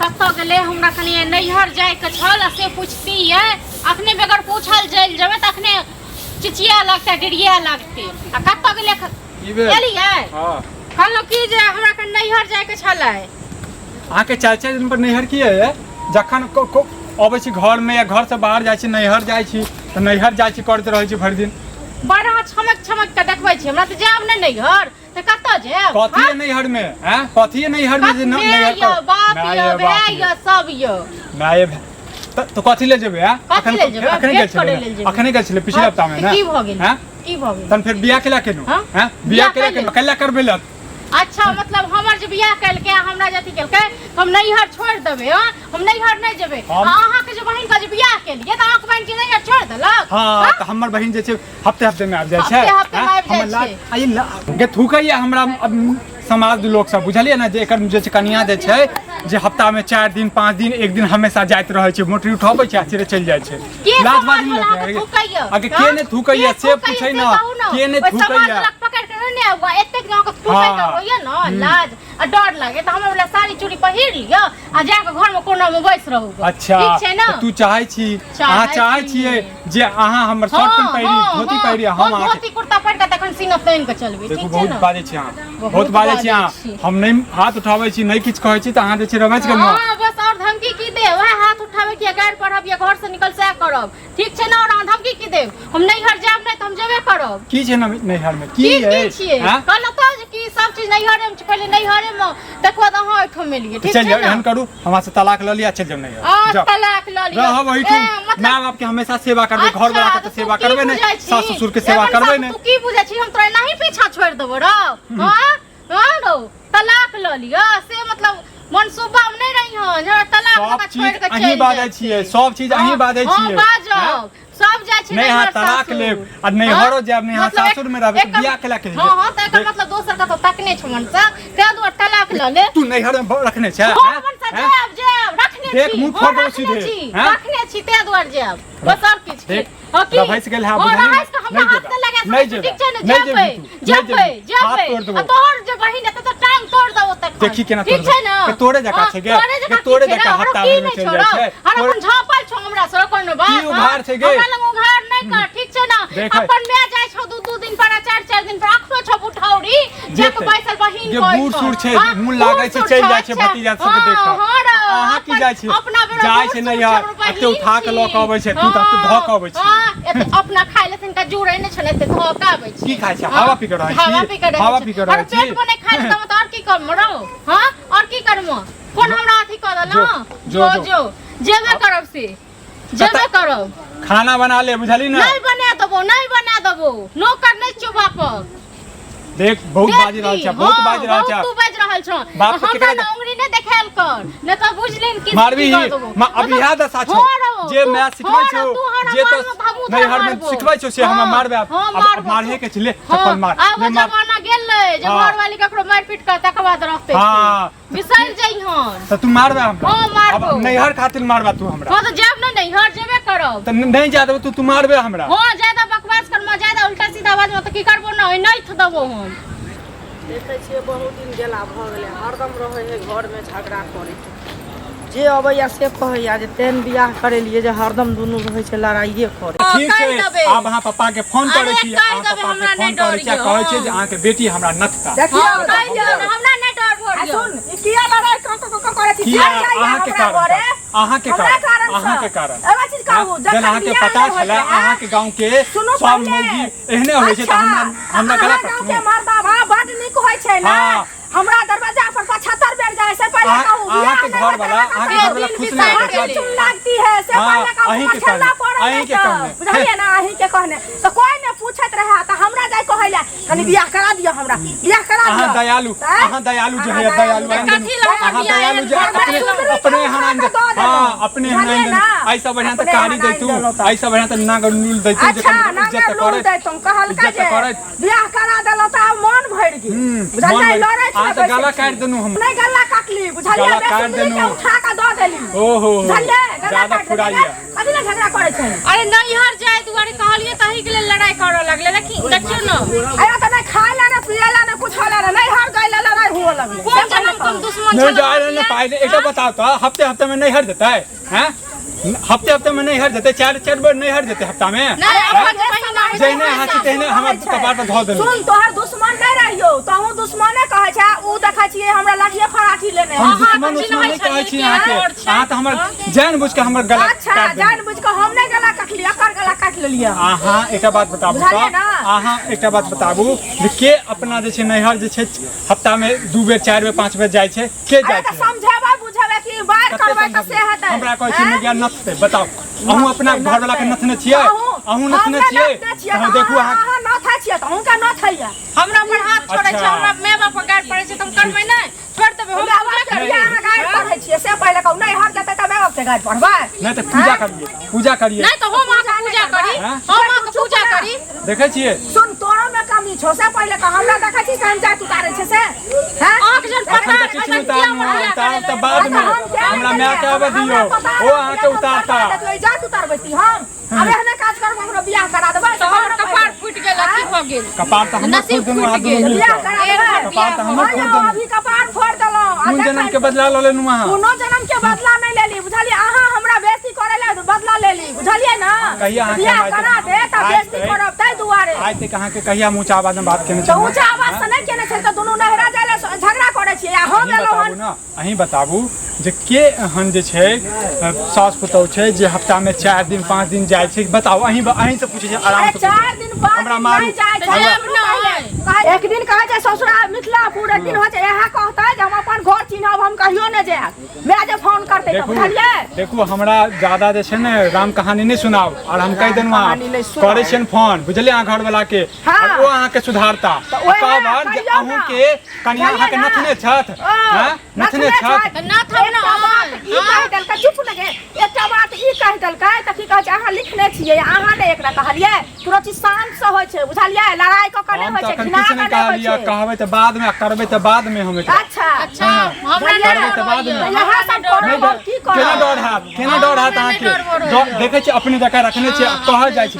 कत्तो गेले हमरा कनी नैहर जाय के छल से पूछती है अखने बेगर पूछल जइल जबे त अखने चिचिया लगते डिरिया लगते आ कत्तो गेले एलिए हां कहलो की जे हमरा कनी नैहर जाय के छलै आहा के 4-4 दिन पर नैहर की है जखन अबै छी घर में या घर से बाहर जाय छी नैहर जाय छी त नैहर जाय छी करते रहै छी भरि दिन बड़ा छमक के देखबै छी हमरा त जाब नै नैहर त कत्तो जाब कथि नैहर में हैं कथि नैहर में जे नैहर यो बाप यो भाई यो सब यो नाये तो कथि ले जेबे अखने गेल छले पिछले हफ्ता में ना की भ गेल हैं की भ गेल तन फिर बियाह केला केनु हैं बियाह केला केनु कल्ला करबे लत अच्छा मतलब हमर जे बियाह कैल के हमरा जति कैल के हम नैहर छोड़ देबे हम नैहर नै जेबे आहा के जे बहिन का जे बियाह केलिए त आहा के बहिन के नैहर छोड़ देलक हां त हमर बहिन जे छै हफ्ते में आबि जाय छै हमर आई गे थूकैया हमरा समाज लोग सब बुझलिए ना जे एकर जे कनिया जे छै जे हफ्ता में 4 दिन 5 दिन एक दिन हमेशा जाइत रहै छै मोटरी उठाबै छै आ चिरे चल जाय छै लाज बाजी नहीं आगे के ने थूकैया से पूछै ना के ने थूकैया पकड़ के ने आवा एते गांव के थूकै त होइए ना लाज आ डर लागे त हमरा वाला साड़ी चूड़ी पहिर लियो आ जाके घर में कोना में बैस रहू अच्छा ठीक छै ना तू चाहै छी अहाँ चाहै छियै जे अहाँ हमर शर्ट पेंट पहिरी धोती पहिरी हम धोती कुर्ता पहिर के तखन सीना तान के चलबे ठीक छै ना बहुत बाजै छी अहाँ बहुत बाजै छी अहाँ हम नहीं हाथ उठाबै छी नहीं किछ कहै छी त अहाँ जे छै रमैच के हां बस और धमकी की दे वह हाथ उठावे के गाड़ पढ़ब या घर से निकल से करब ठीक छै ना और धमकी की दे हम नैहर जाब नै त हम जेबे करब की छै ना नैहर में की है हां कहलो त कि सब चीज नैहर में पहले नैहर में देखो त हां एठो मिलिए ठीक छै चल एहन करू हमरा से तलाक ल लिया चल जाओ नैहर तलाक ल लिया रहब ओइठू मां बाप के हमेशा सेवा करबे घर वाला के सेवा करबे नै सास ससुर के सेवा करबे नै तू की बुझै छी हम तोरा नहीं पीछा छोड़ देबो रो हां रो तलाक ल लिया से मतलब मनसूबा में नहीं रही हो जरा तलाक का छोड़ के अहीं बाजै छियै सब चीज अहीं बाजै छियै हां बाजब सब जाय छै नहीं हां तलाक लेब आ नहीं हरो जाब नहीं हां सासुर में रहबे बियाह केला के हां हां त एकर मतलब दोसर का तो तकने छ मन से ते दो तलाक ल ले तू नैहर में रखने छै हां मन से जाब रखने छी देख मुंह खोल दो सीधे रखने छी ते द्वार जाब बस और किछ ओके भैंस गेल हां नहीं जेब ठीक छै ना जेबै तोहर जे बहिन त टांग तोड़ दो तक देखी केना ठीक छै ना तोड़े जका छै गे तोड़े जका हत्ता में चल जाय छै हम झापल छ हमरा सर कोन बा की उघार छै गे हमरा लंग उघार नै कर ठीक छै ना अपन मैं जाय छ दू दिन पर 4 दिन पर आखनो छ उठाउरी जे के बैसल बहिन जे बूढ़ सूढ़ छै मुंह लागै छै चल जाय छै भतीजा सब देख अहाँ की जाय छै जाय छै नै यार एते उठा के ल के आबै छै तू त धक आबै छै अपना खाइ ले तनका जुड़ै नै छले ते धक आबै छै की खाय छै हवा पी के रहै छी हवा पी के रहै छी पेट में नै खाइ त मत और की करम रो हां और की करम कोन हमरा अथी क दल जो जेबे करब से जेबे करब खाना बना ले बुझली ना नहीं बना देबो नौकर नै चुबा पर देख बहुत बाज रहल छ बहुत बाज रहल छ तू बाज रहल छ हमरा न उंगली नै देखाल कर न त बुझलिन कि मारबी अब इहा दशा छ जे मैं सिखबै छ जे तो नैहर में सिखबै छ से हमरा मारबे अब मारहे के चले चप्पल मार अब जमाना गेलै जे घर वाली ककरो मार पीट कर तक बाद रखते हां बिसर जई हन त तू मारबे हमरा हां मारबो अब नैहर खातिर मारबा तू हमरा हां त जाब न नैहर जेबे करब त नहीं जा देबो तू मारबे हमरा हां ज्यादा बकवास कर म ज्यादा उल्टा सीधा बात म त की करबो नहीं थ देबो हम देखे छिए बहुत दिन गेला भ गेले हरदम रहे है घर में झगड़ा करे जे अबैया से कहैया जे तेन बियाह करे लिए जे हरदम दुनू रहे छै लड़ाइए करे ठीक छै अब अहाँ पापा के फोन करै छी अहाँ पापा के फोन करै छी कहै छै जे अहाँ के बेटी हमरा नथता देखियो हमरा नै डर भर सुन ई किया लड़ाई करे छी अहाँ के कारण अहाँ के कारण एबा चीज कहू जब अहाँ के पता छला अहाँ के गांव के सब मौगी एहने होय छै त हमरा गला गांव के मर्दा बा बड निक होय छै ना हमरा दरवाजा पर 75 बेर जाए से पहले कहू अहाँ के घर वाला खुश नहीं है चुन लगती है से पहले कहू मछला पड़े बुझलिए ना अही के कहने तो कोई ने पूछत रहा त हमरा जाय कहैला कनी बियाह करा दियो हमरा बियाह करा दियो अहाँ दयालु जो है दयालु अहाँ दयालु जो अपने हनान हां अपने हनान ऐसा बढ़िया त कारी दे तू ऐसा बढ़िया त नागर नूल दे तू अच्छा नागर नूल दे तुम कहल का जे बियाह करा देलो त मन भर गेल बुझलिए लड़े आ त गला काट देनु हम नहीं गला काटली बुझलिए गला काट देनु उठा के द देली ओहो बुझलिए ज्यादा फुराइया कथि ले झगड़ा करे छै अरे नैहर जाए दुआरे कहलिए तही के लिए लड़ाई करे लगले लेकिन देखियो न आया त नहीं खाए ला ना पिए ला ना कुछ होला ना नहीं हर गइला लड़ाई हो लगले कौन जन्म तुम दुश्मन नहीं जा रहे पाए एक बताओ तो हफ्ते में नहीं हट देता है हैं? हफ्ते में नहीं हट देते, 4 बार नहीं हट देते हफ्ता में। जहने हाथी तेहने हमर कपार पर धो देने। सुन तोहर दुश्मन नहीं रहियो, तहु दुश्मने कहै छै, उ देखै छियै हमरा लाठिए फराठी लेने। हम दुश्मन नहीं कहै छी अहाँ के, अहाँ त हमर जानबूझ के हमर गला काट देलियै। अच्छा जानबूझ के हम नहीं गला काटली, एकर गला काट लेलियै। अहाँ एकटा बात बताबू त, अहाँ एकटा बात बताबू जे के अपना जे छै नैहर जे छै हफ्ता में 2 बेर 4 बेर 5 बेर जाइ छै, के जाइ छै? समझाबा बुझाबा कि बात करबै त से हेतै। हमरा कहै छी ने ज्ञान नथते बताओ, अहूँ अपना घर वाला के नथने छियै? अहूँ नथने छियै? अहाँ देखू अहाँ नथै छियै त अहूँ का नथैया। हमरा पर हाथ छोड़ै छै, हमरा माय बाप पर गाड़ पड़ै छै, तुम करबै नहीं? छोड़ देबै हम अहाँ गाड़ पढ़ै छियै से पहिले कहू नहीं हट जेतै त माय बाप से गाड़ पढ़बै। नहीं त पूजा करिए, पूजा करिए। नहीं तो हम आके पूजा करी, हम आके पूजा करी। देखै छियै सुन तोरो में कमी छौ से पहिले कह, हमरा देखै छी पंचायत उतारै छै से हैं? आँख जन पता चिट्ठी उतार त बाद में हमरा माय के आबे दियो, ओ अहाँ के उतारता। जात उतारबै ती हम अब एहने काज करब, हमरा बियाह करा देबै। तोहर कपार फूट गेल, की भ गेल? कपार त हमर फूट देनु, हाथ दुनू मिल बियाह करा देबै। कपार त हमर फूट देनु। अभी कपार फोड़ देलौ। कोन जन्म के बदला ल लेनु अहाँ? कोनो जन्म के बदला नहीं लेली, बुझलियै? अहाँ हमरा बेइज्जती करे ले बदला लेली, बुझलियै ना? कहिया अहाँ बियाह के करा दे त बेइज्जती करब तै दुआरे। आइ तक अहाँ के कहिया ऊंचा आवाज में बात केने त छै? ऊंचा आवाज से नहीं केने छै त दुनू नहरा जाय ले झगड़ा करे छियै। आ हम एलौ हन अहीं बताबू जे के एहन जे छै सास पुतौह छै जे हफ्ता में 4 दिन 5 दिन जाइ छै? बताओ, अहीं से पूछे छै आराम से। 4 दिन बाद हमरा मारू। एक दिन कहे छै ससुरा मिथिलापुर, एक दिन हो छै यह कहतै जे हम अपन घर चिन्हब, हम कहियो नहीं जायब। मैं जे फोन करते त बुझलियै? देखू हमरा ज्यादा जे छै ने राम कहानी नहीं सुनाओ, और हम कह देनु अहाँ करे छियन फोन, बुझलियै? अहाँ घर वाला के और ओ अहाँ के सुधारता। कहबार जे अहूँ के कनिया अहाँ के नथने छथ, हैं? नथने छथ ना थम ना ई कह देलकै, चुप लगे। एकटा बात ई कह देलकै त की कहै छै अहाँ लिखने छियै, अहाँ ने एकरा कहलियै तुरंत शांत से होय छै, बुझलियै? लड़ाई क के नहीं होय छै, घिना के नहीं होय छै। कहबै त बाद में, करबै त बाद में हम एकरा। अच्छा अच्छा हमरा करबै त बाद में। यहाँ सब करब की करब? केना डर हाथ, केना डर हाथ अहाँ के? देखै छी अपने जगह रखने छी, कहल जाइ छै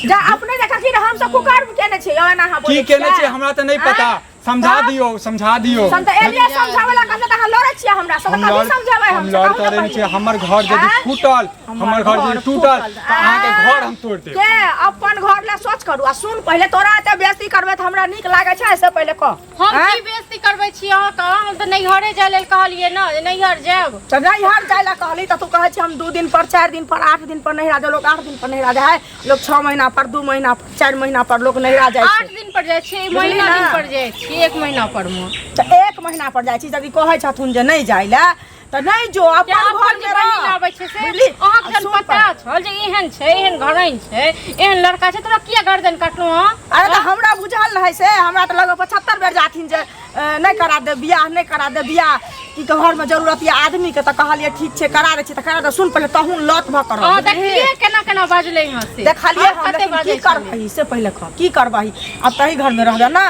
जा अपने जगह की हम सब कुकर्म केने छै, एना अहाँ बोलै की केने छै हमरा त नहीं पता। समझा दियो, समझा दियो। संत एलिया समझावला कहत अहाँ लड़ै छियै हमरा सब, कभी समझाबै हम लड़ करे नहीं छै। हमर घर यदि टूटल, हमर घर यदि टूटल त अहाँ के घर हम तोड़ देब। के अपन घर ले सोच करू। आ सुन पहिले तोरा एते बेइज्जती करबै त हमरा नीक लागे छै, ऐसे पहिले कह। हम की बेइज्जती करबै छी अहाँ के? हम त नैहरे जाय लेल कहलियै न, नैहर जाब। त नैहर जाय ला कहली त तू कहै छी हम 2 दिन पर 4 दिन पर 8 दिन पर नैहरा जाय। लोग 8 दिन पर नैहरा जाय, लोग 6 महीना पर 2 महीना पर 4 महीना पर लोग नैहरा जाय छै। 8 दिन पर जाय छै, महीना दिन पर जाय छै, 1 महीना पर में। त 1 महीना पर जाय छी, यदि कहै छथुन जे नहीं जाय ला त नहीं जो, अपन घर में रह। आबै छै से अहाँ के जन पता छल जे एहन छै, एहन घरैन छै, एहन लड़का छै, तोरा किया गर्दन काटलौ? हां अरे त हमरा बुझल रहै से, हमरा त लगो 75 बेर जाथिन जे नहीं करा दे बियाह, नहीं करा दे बियाह, कि घर में जरूरत है आदमी के। त कहलिए ठीक छै करा दे छी। त करा दे। सुन पहिले तहु लत भ कर। हां देखिए केना केना बाजले यहां से, देखलिए हम की करबही से पहिले कह, की करबही? अब तही घर में रहबे ना,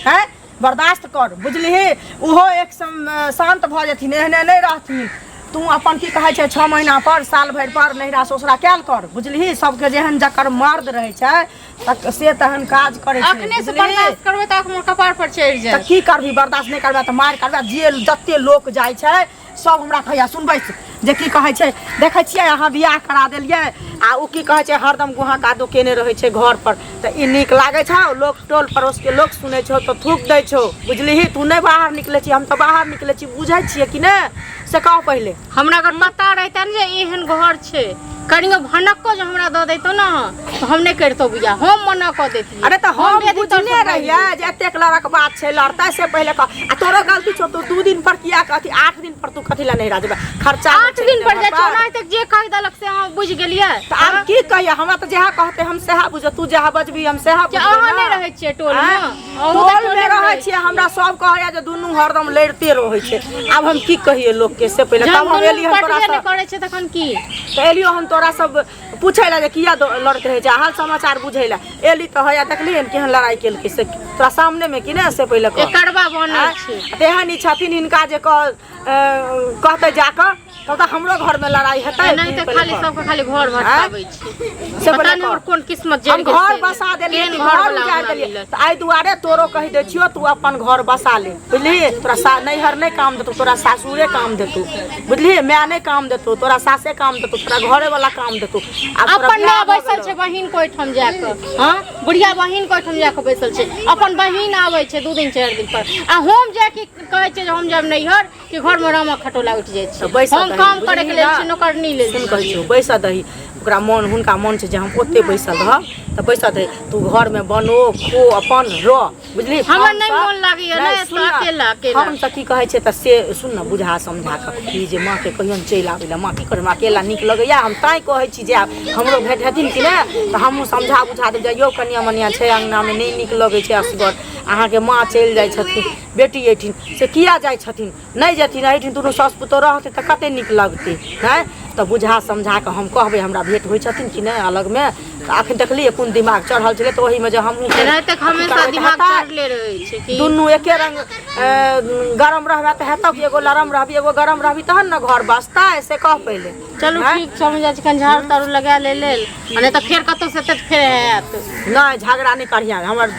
हैं? बर्दाश्त कर, बुझलिही? उहो एक शांत भ जेथिन, एहने नहीं रहथिन। तू अपन की कहै छै 6 महीना पर साल भर पर नैहरा ससुरा कैल कर, बुझलिही? सबके जेहन जकर मर्द रहै छै तक से तहन काज करे छै। अखने से बर्दाश्त करबै त हमर कपार पर चढ़ि जाय। त की करबी? बर्दाश्त नहीं करबा त मार करबा। जे जत्ते लोक जाय छै सब हमरा कहैया सुनबै जे की कहै छै देखै छियै अहाँ बियाह करा देलियै, आ उ की कहै छै हरदम गुहा कादो केने रहै छै घर पर। त ई नीक लागै छौ? लोक टोल पड़ोस के लोक सुनै छौ त थूक दै छौ, बुझलिही? तू नहीं बाहर निकलै छी, हम त बाहर निकलै छी, बुझै छियै कि नहीं से कह पहिले। हमरा अगर पता रहतै ने जे एहन घर छै, कनियो भनक्को जे हमरा द देतो ना तो हम नहीं करतो बियाह, हम मना क देती। अरे त हम बुझने रहिया जे एतेक लड़क बात छै, लड़तै से पहिले कह। आ तोरो गलती छौ, तू 2 दिन पर किया कहती? 8 दिन पर तू कथि ला नहीं राजबे? खर्चा 8 दिन पर जाय छै ना, तक जे कह देलक से हम बुझ गेलियै। त आब की कहिया? हमरा त जेहा कहते हम सेहा बुझ, तू जेहा बजबी हम सेहा बुझ। अहाँ नहीं रहै छियै टोल में? टोल में रहै छियै, हमरा सब कहैया जे दुनू हरदम लड़ते रहै छै। आब हम की कहिए लोग के से पहिले? तब हम एली हम तोरा से करे छै तखन की? त एलियो हम तोरा सब पूछै ला जे किया लड़ते रहै छै, हाल समाचार बुझै ला एली। त हैया देखली केहन लड़ाई केलकै से। तोरा सामने में कि ने से पहले कह एकरबा बनल छै तेहन ई छथिन हिनका जे कहते जाकर तब तो हमरो घर में लड़ाई हेतै नहीं तो खाली सबके खाली घर भटकाबै छै से पता नहीं कोन किस्मत हम घर बसा देलिए घर उजाड़ देलिए त आइ दुआरे तोरो कहि दै छियो तू अपन घर बसा ले बुझली तोरा नैहर नहीं काम देतौ तोरा सासुरे काम देतौ बुझली मैं नहीं काम देतौ तोरा सासे काम देतौ तोरा घरे वाला काम देतौ अपन ना बैसल छै बहिन कोइ ठम जाके हां बुढ़िया बहिन कोइ ठम जाके बैसल छै अपन बहिन आबै छै 2 दिन 4 दिन पर आ हम जाके कहै छै हम जब नैहर कि घर में रामा खटोला उठ जाइ छै हम काम करे के लेल नौकरनी लेल सुन कहै छियौ बैसा दही ओकरा मन हुनका मन छै जे हम ओते बैसल रह त बैसा दही तू घर में बनो खो अपन रह बुझली हमर नहीं मन लागैया ना अकेला अकेला हम त की कहै छै त से सुन न बुझा समझा के ई जे माँ के कहियन चलि आबैला माँ की करे अकेला नीक लगैया हम ताई कहै छी जे हमरो भेट हेथिन कि ने त हमहूँ समझा बुझा देब जे यौ कनिया मनिया छै अंगना में नहीं नीक लगै छै असगर अहाँ के माँ चलि जाइ छथिन बेटी एठिन से किया जाइ छथिन नहीं जेथिन एठिन दुनू सास पुतोह रहतै त कते नीक लगतै हैं त बुझा समझा के हम कहबै हमरा भेट होइ छथिन कि नहीं अलग में अखन देखलिए कोन दिमाग चढ़ल छलै त ओही में जे हमहूँ राति हमेशा दिमाग चढ़ले रहै छै कि दुनू एके रंग गरम रहबा त हेतौ कि एगो लरम रहबी एगो गरम रहबी तहन न घर बसता से कह पहिले चलू ठीक समझ कन झाड़ तारू लगा ले लेल अने त फेर कतौ से त फेर हैत नहीं झगड़ा नहीं करिया हमर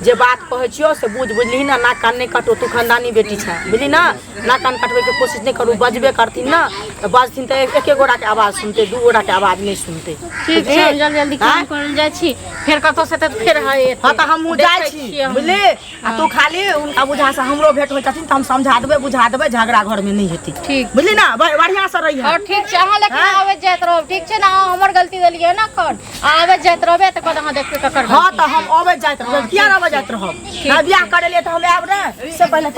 जे बात कहै छियो से बुझली ना नाक कान नहीं कटो तू खानदानी बेटी छै बुझली ना नाक कान कटबै के कोशिश नहीं करू बजबे करथिन ना त बजथिन त एके गोरा के आवाज सुनते दू गोरा के आवाज नहीं सुनते ठीक छै जल्दी जल्दी काम करल जाइ छी फेर कतौ से त फेर है हां त हमहू जाइ छी बुझली आ तू खाली उनका बुझा से हमरो भेट होइ छथिन त हम समझा देबै बुझा देबै झगड़ा घर में नहीं हेतै ठीक बुझली ना बढ़िया से रही और ठीक छै अहाँ लेकिन आवे जाइत रहो ठीक छै ना हमर गलती देलिए ना कर आवे जाइत रहबे त कद अहाँ देखबे ककर हां त हम आवे जाइत रहब किया आवे जाइत रहब ना बियाह करे ले त हम आब रे से पहले